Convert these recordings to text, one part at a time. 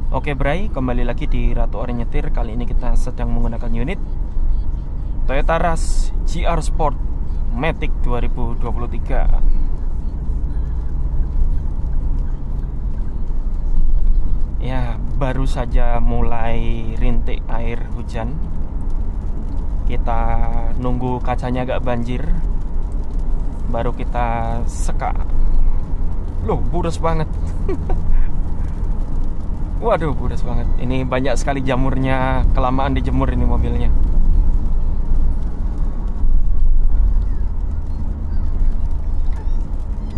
Oke Bray, kembali lagi di Ratu Orang Nyetir. Kali ini kita sedang menggunakan unit Toyota Rush GR Sport Matic 2023. Ya, baru saja mulai rintik air hujan. Kita nunggu kacanya agak banjir, baru kita seka. Loh, buras banget. Waduh, buras banget. Ini banyak sekali jamurnya, kelamaan dijemur ini mobilnya.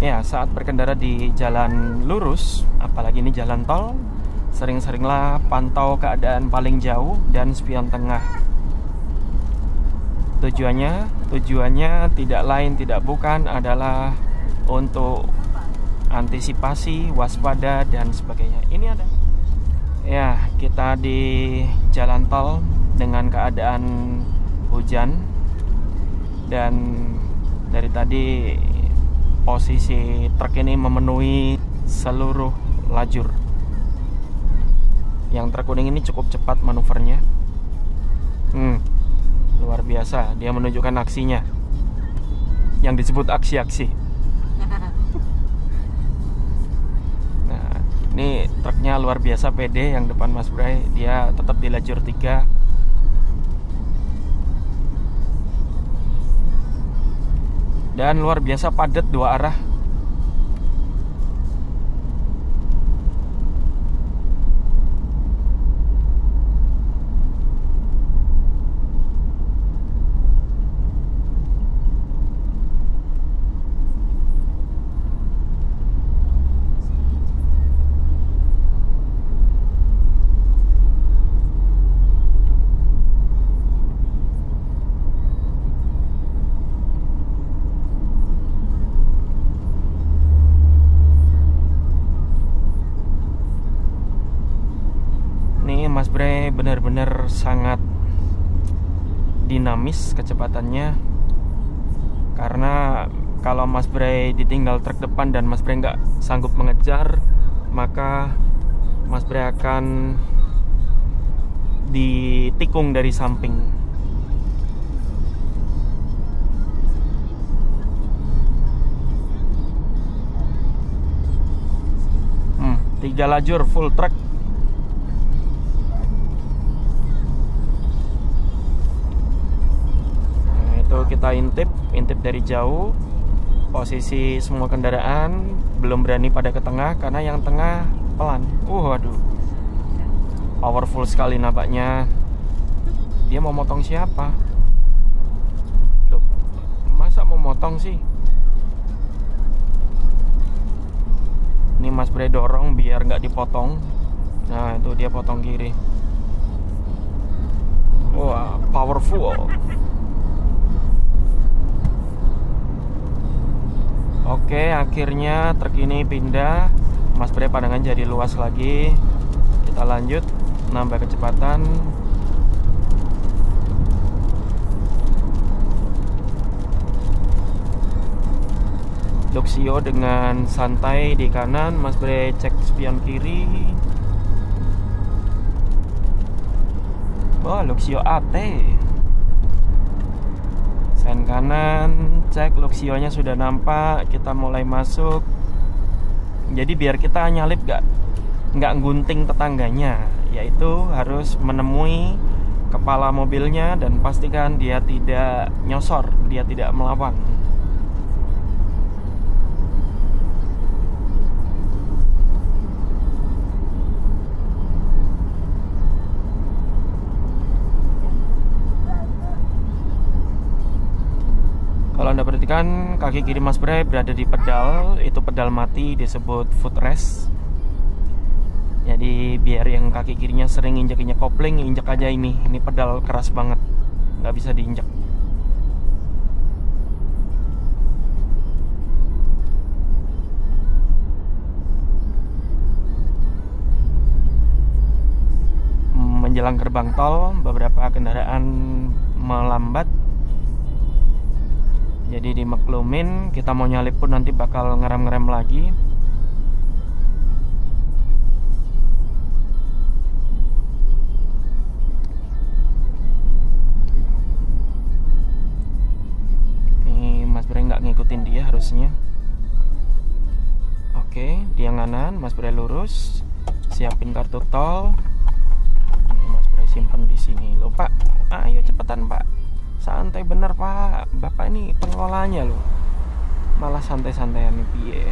Ya, saat berkendara di jalan lurus, apalagi ini jalan tol, sering-seringlah pantau keadaan paling jauh dan spion tengah. Tujuannya tidak lain tidak bukan adalah untuk antisipasi, waspada dan sebagainya. Ini ada. Ya, kita di jalan tol dengan keadaan hujan. Dan dari tadi posisi truk ini memenuhi seluruh lajur. Yang truk kuning ini cukup cepat manuvernya. Luar biasa, dia menunjukkan aksinya, yang disebut aksi-aksi. Nah, ini truknya luar biasa pede yang depan Mas Bray. Dia tetap di lajur 3. Dan luar biasa padat 2 arah. Mas Bray benar-benar sangat dinamis kecepatannya. Karena kalau Mas Bray ditinggal truk depan dan Mas Bray nggak sanggup mengejar, maka Mas Bray akan ditikung dari samping. Tiga lajur full truck. Kita intip dari jauh. Posisi semua kendaraan belum berani pada ke tengah karena yang tengah pelan. Waduh, powerful sekali nampaknya. Dia mau motong siapa? Loh, masa mau motong sih? Ini Mas Bray dorong biar nggak dipotong. Nah, itu dia potong kiri. Wah, powerful. Oke, akhirnya truk ini pindah. Mas Bray pandangan jadi luas lagi. Kita lanjut, nambah kecepatan. Luxio dengan santai di kanan. Mas Bray cek spion kiri. Wah, Luxio AT. Sen kanan, cek Luxio-nya sudah nampak. Kita mulai masuk. Jadi biar kita nyalip nggak gunting tetangganya, yaitu harus menemui kepala mobilnya dan pastikan dia tidak nyosor, dia tidak melawan. Kalau Anda perhatikan, kaki kiri Mas Bray berada di pedal. Itu pedal mati, disebut footrest. Jadi biar yang kaki kirinya sering injak-injak kopling, injak aja ini. Ini pedal keras banget, nggak bisa diinjak. Menjelang gerbang tol, beberapa kendaraan melambat. Jadi dimaklumin, kita mau nyalip pun nanti bakal ngerem-ngerem lagi. ngikutin dia harusnya. Oke, dia nganan, Mas Bray lurus. Siapin kartu tol. Ini Mas Bray simpen di sini. Loh Pak, ayo cepetan Pak. Santai bener Pak. Bapak ini pengelolanya loh. Malah santai-santaian nih piye.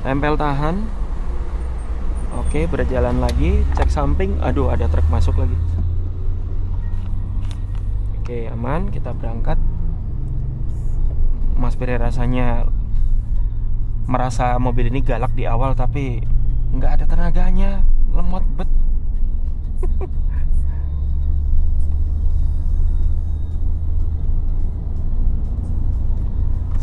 Tempel tahan. Oke, berjalan lagi. Cek samping. Aduh, ada truk masuk lagi. Oke, aman. Kita berangkat. Mas Bray rasanya merasa mobil ini galak di awal, tapi nggak ada tenaganya, lemot bet.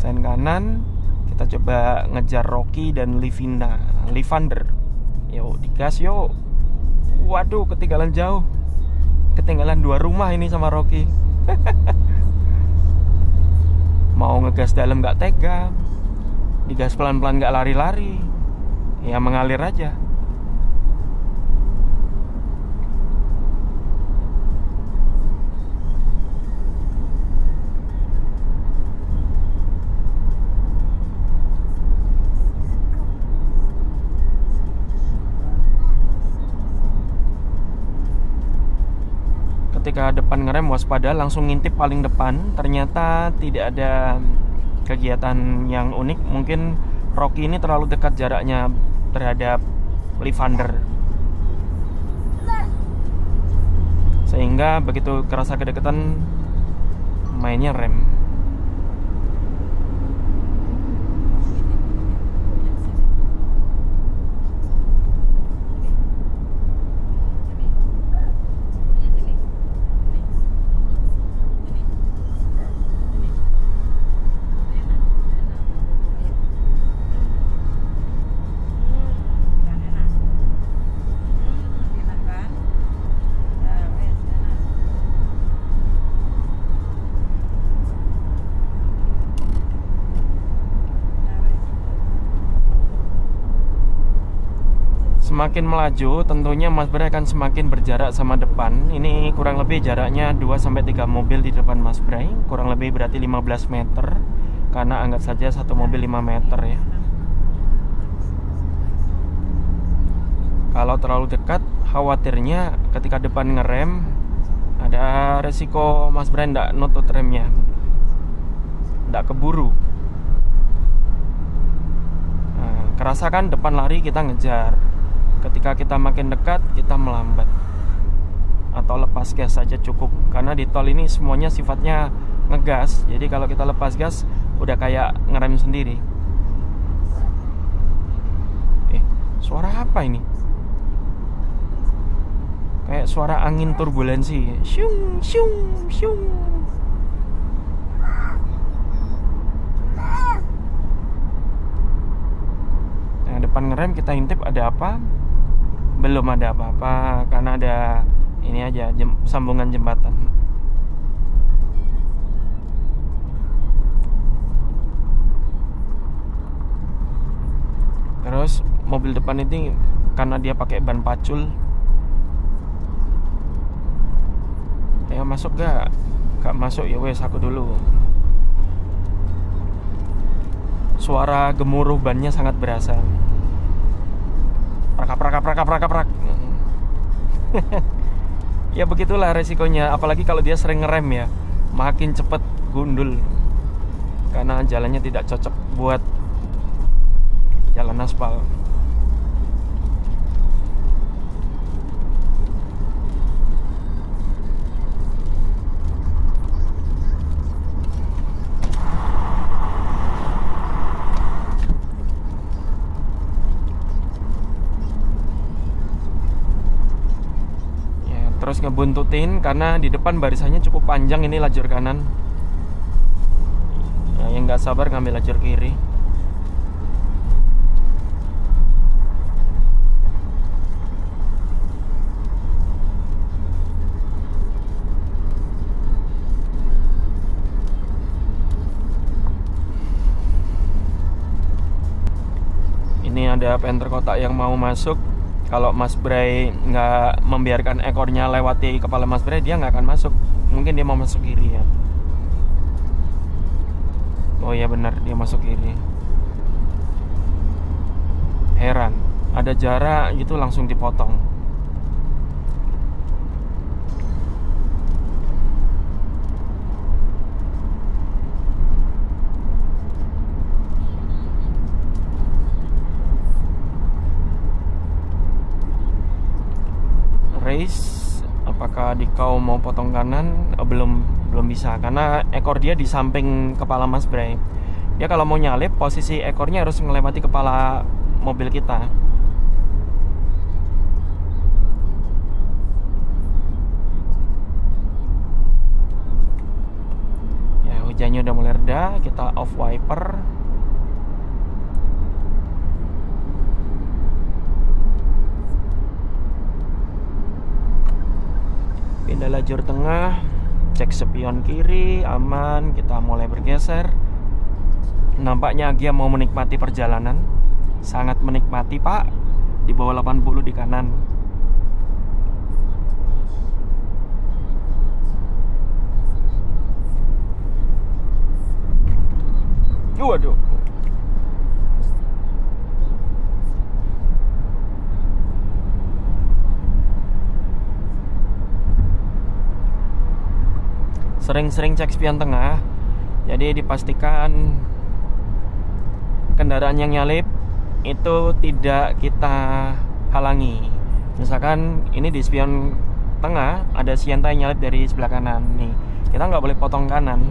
Sen kanan, kita coba ngejar Rocky dan Livander. Yuk, digas yuk. Waduh, ketinggalan jauh. Ketinggalan 2 rumah ini sama Rocky. Mau ngegas dalam gak tega, digas pelan-pelan gak lari-lari, ya mengalir aja. Ketika depan ngerem waspada, langsung ngintip paling depan. Ternyata tidak ada kegiatan yang unik. Mungkin Rocky ini terlalu dekat jaraknya terhadap Livander, sehingga begitu kerasa kedekatan mainnya rem. Semakin melaju, tentunya Mas Bray akan semakin berjarak sama depan. Ini kurang lebih jaraknya 2-3 mobil di depan Mas Bray. Kurang lebih berarti 15 meter. Karena anggap saja satu mobil 5 meter ya. Kalau terlalu dekat, khawatirnya ketika depan ngerem ada resiko Mas Bray nggak nutut remnya, nggak keburu. Nah, kerasa kan depan lari kita ngejar. Ketika kita makin dekat, kita melambat atau lepas gas saja cukup. Karena di tol ini semuanya sifatnya ngegas. Jadi kalau kita lepas gas, udah kayak ngerem sendiri. Suara apa ini? Kayak suara angin turbulensi. Syung, syung, syung. Nah, depan ngerem kita intip ada apa? Belum ada apa-apa, karena ada ini aja sambungan jembatan. Terus mobil depan ini karena dia pakai ban pacul. Ayo masuk gak? Gak masuk ya wes, aku dulu. Suara gemuruh bannya sangat berasa. Prak. Ya begitulah resikonya. Apalagi kalau dia sering ngerem ya, makin cepet gundul. Karena jalannya tidak cocok buat jalan aspal. Terus ngebuntutin karena di depan barisannya cukup panjang. Ini lajur kanan. Nah, yang nggak sabar ngambil lajur kiri. Ini ada penter kotak yang mau masuk. Kalau Mas Bray nggak membiarkan ekornya lewati kepala Mas Bray, dia nggak akan masuk. Mungkin dia mau masuk kiri ya. Oh iya benar, dia masuk kiri. Heran, ada jarak gitu langsung dipotong. Race, apakah Dikau mau potong kanan? Belum bisa karena ekor dia di samping kepala Mas Bray. Dia kalau mau nyalip, posisi ekornya harus melewati kepala mobil kita. Ya, hujannya udah mulai reda, kita off wiper. Pindah lajur tengah, cek spion kiri, aman, kita mulai bergeser. Nampaknya Agia mau menikmati perjalanan. Sangat menikmati, Pak. Di bawah 80 di kanan. Waduh. Sering-sering cek spion tengah. Jadi dipastikan kendaraan yang nyalip itu tidak kita halangi. Misalkan ini di spion tengah ada Sienta yang nyalip dari sebelah kanan nih, kita nggak boleh potong kanan.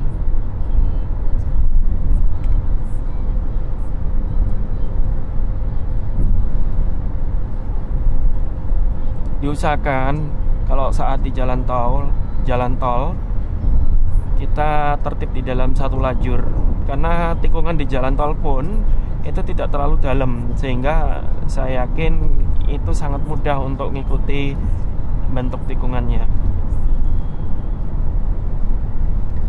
Diusahakan kalau saat di jalan tol kita tertib di dalam satu lajur, karena tikungan di jalan tol pun itu tidak terlalu dalam, sehingga saya yakin itu sangat mudah untuk mengikuti bentuk tikungannya.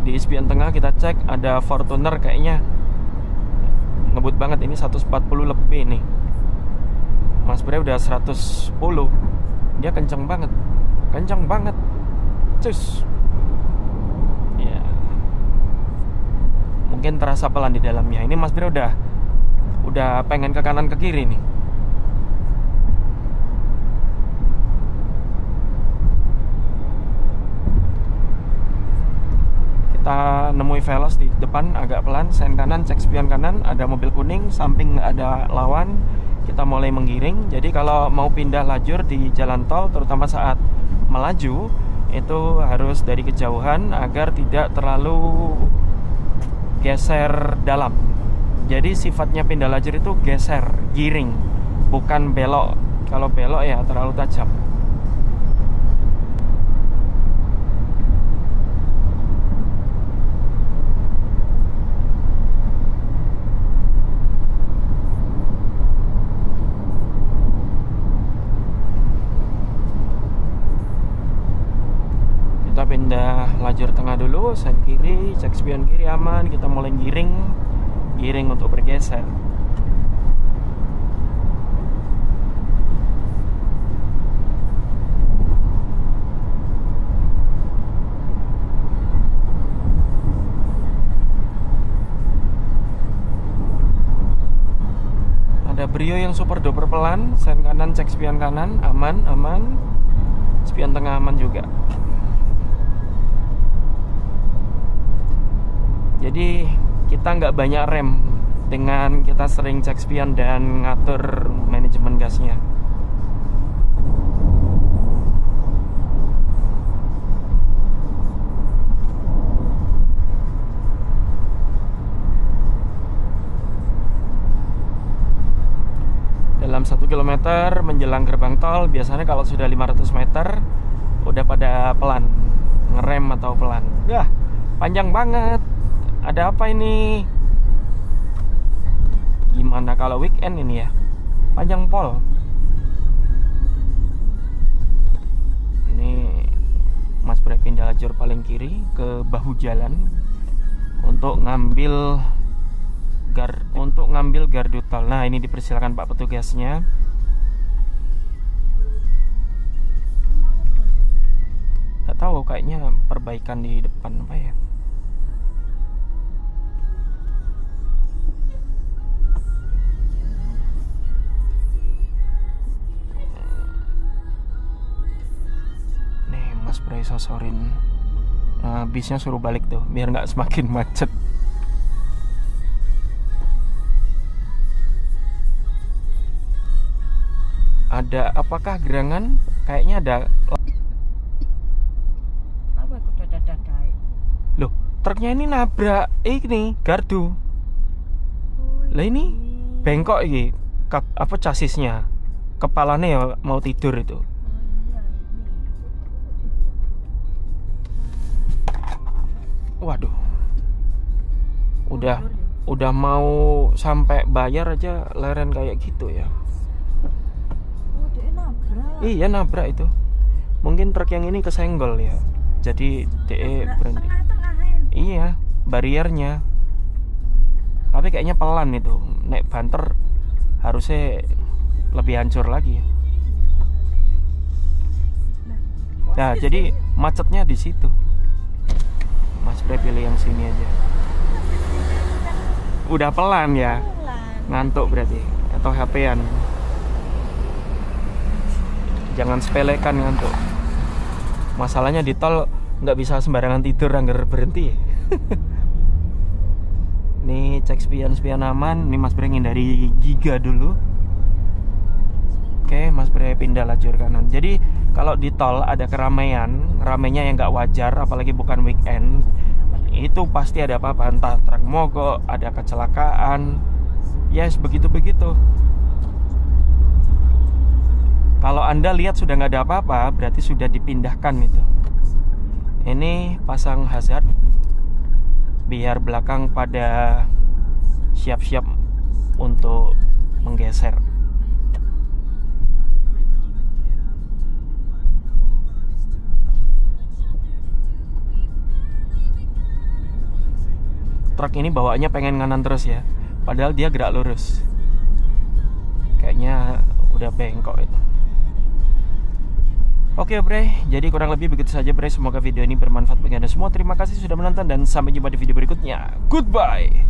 Di spion tengah kita cek ada Fortuner, kayaknya ngebut banget, ini 140 lebih nih. Mas Bray udah 110, dia kenceng banget, cus. Ya, mungkin terasa pelan di dalamnya. Ini Mas Bray udah pengen ke kanan ke kiri nih. Kita nemui Veloz di depan, agak pelan, sen kanan, cek spion kanan, ada mobil kuning, samping ada lawan, kita mulai menggiring. Jadi kalau mau pindah lajur di jalan tol, terutama saat melaju, itu harus dari kejauhan agar tidak terlalu geser dalam. Jadi sifatnya pindah lajur itu geser, giring, bukan belok. Kalau belok ya terlalu tajam. Kita pindah lajur tengah dulu, sen kiri, cek spion kiri aman, kita mulai giring untuk bergeser. Ada Brio yang super duper pelan, sen kanan, cek spion kanan aman, spion tengah aman juga. Jadi kita nggak banyak rem dengan kita sering cek spion dan ngatur manajemen gasnya. Dalam 1 km menjelang gerbang tol, biasanya kalau sudah 500 meter udah pada pelan, ngerem atau pelan. Yah, panjang banget. Ada apa ini? Gimana kalau weekend ini ya? Panjang pol. Ini Mas Bray pindah lajur paling kiri ke bahu jalan untuk ngambil gardu tol. Nah, ini dipersilakan Pak petugasnya. Gak tahu, kayaknya perbaikan di depan apa ya? sosorin. Nah, bisnya suruh balik tuh biar nggak semakin macet. Ada apakah gerangan? Kayaknya ada. Apa aku dadah-dadah? Loh, truknya ini nabrak ini gardu. Lah ini bengkok ini. Apa chasisnya? Kepalanya ya mau tidur itu. Waduh. Udah mau sampai bayar aja leren kayak gitu ya. Iya nabrak itu. Mungkin truk yang ini kesenggol ya. Jadi DE berhenti. Iya, bariernya. Tapi kayaknya pelan itu. Naik banter harusnya lebih hancur lagi ya. Nah, jadi macetnya di situ. Mas Bre pilih yang sini aja. Udah pelan ya. Ngantuk berarti atau HP-an. Jangan sepelekan ngantuk. Masalahnya di tol nggak bisa sembarangan tidur anggar berhenti. Nih cek spion aman. Nih Mas Bre ngindari giga dulu. Oke, Mas Bre pindah lajur kanan. Jadi kalau di tol ada keramaian, ramainya yang nggak wajar, apalagi bukan weekend, itu pasti ada apa-apa. Entah truk mogok, ada kecelakaan. Yes, begitu-begitu. Kalau Anda lihat sudah nggak ada apa-apa, berarti sudah dipindahkan itu. Ini pasang hazard biar belakang pada siap-siap untuk menggeser. Truk ini bawaannya pengen kanan terus ya, padahal dia gerak lurus. Kayaknya udah bengkok itu. Oke Bre, jadi kurang lebih begitu saja Bre. Semoga video ini bermanfaat bagi Anda semua. Terima kasih sudah menonton dan sampai jumpa di video berikutnya. Goodbye.